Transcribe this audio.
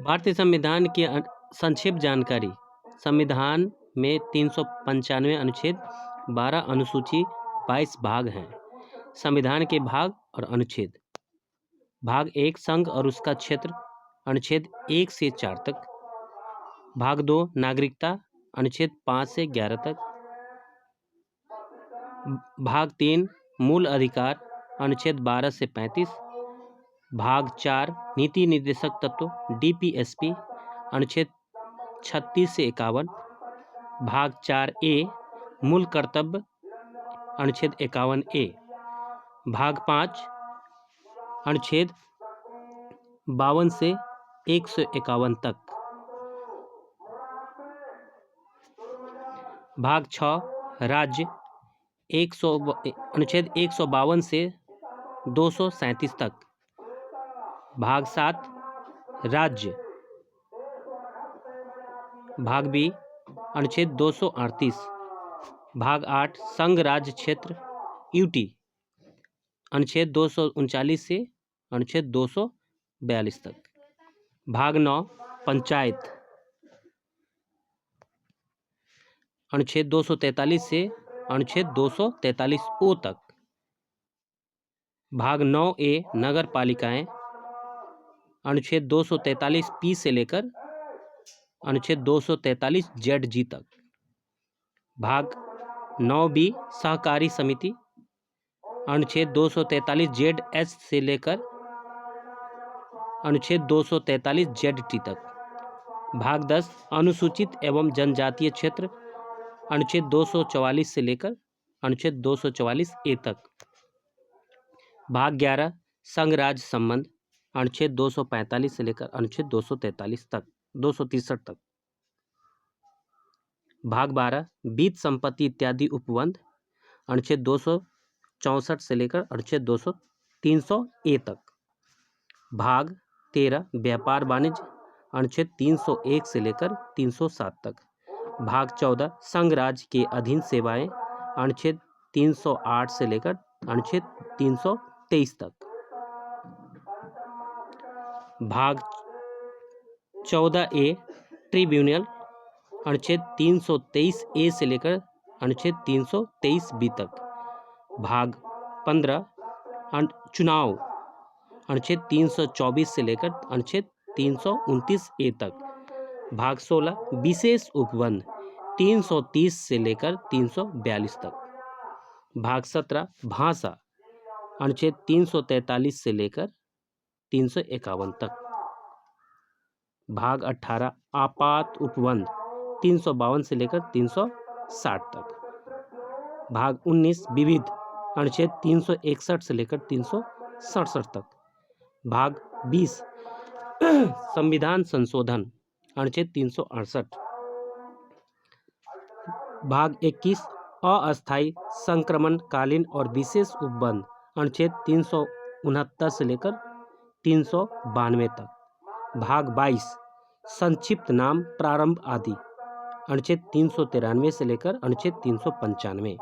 भारतीय संविधान की संक्षिप्त जानकारी। संविधान में 395 अनुच्छेद, 12 अनुसूची, 22 भाग हैं। संविधान के भाग और अनुच्छेद। भाग 1 संघ और उसका क्षेत्र, अनुच्छेद 1 से 4 तक। भाग 2 नागरिकता, अनुच्छेद 5 से 11 तक। भाग 3 मूल अधिकार, अनुच्छेद 12 से 35। भाग 4 नीति निर्देशक तत्व, DPSP, अनुच्छेद 36 से 51। भाग 4A मूल कर्तव्य, अनुच्छेद 51A। भाग 5 अनुच्छेद 52 से 151 तक। भाग 6 राज्य, अनुच्छेद 152 से 237 तक। भाग 7 राज्य। भाग B अनुच्छेद 238। भाग 8 संघ राज्य क्षेत्र, UT, अनुच्छेद 239 से अनुच्छेद 242 तक। भाग 9 पंचायत, अनुच्छेद 243 से अनुच्छेद 243O तक। भाग 9A नगर पालिकाएं, अनुच्छेद 243P से लेकर अनुच्छेद 243ZG तक। भाग 9B सहकारी समिति, अनुच्छेद 243ZH से लेकर अनुच्छेद 243ZT तक। भाग 10 अनुसूचित एवं जनजातीय क्षेत्र, अनुच्छेद 244 से लेकर अनुच्छेद 244A तक। भाग 11 संघ राज्य संबंध, अनुच्छेद 245 से लेकर अनुच्छेद 263 तक। भाग 12 बीज संपत्ति इत्यादि उपबंध, अनुच्छेद 264 से लेकर अनुच्छेद 300A तक। भाग 13 व्यापार वाणिज्य, अनुच्छेद 301 से लेकर 307 तक। भाग 14 संघ राज्य के अधीन सेवाएं, अनुच्छेद 308 से लेकर अनुच्छेद 323 तक। भाग 14A ट्रिब्यूनल, अनुच्छेद 323A से लेकर अनुच्छेद 323B तक। भाग 15 चुनाव, अनुच्छेद 324 से लेकर अनुच्छेद 329A तक। भाग 16 विशेष उपबंध, 330 से लेकर 342 तक। भाग 17 भाषा, अनुच्छेद 343 से लेकर 351 तक। भाग 18 आपात उपबंध, 352 से लेकर 360 तक। भाग 19 विविध, अनुच्छेद 361 से लेकर 367 तक। भाग 20 संविधान संशोधन, अनुच्छेद 368। भाग 21 अस्थायी संक्रमणकालीन और विशेष उपबंध, अनुच्छेद 369 से लेकर 392 तक। भाग 22 संक्षिप्त नाम प्रारंभ आदि, अनुच्छेद 393 से लेकर अनुच्छेद 395।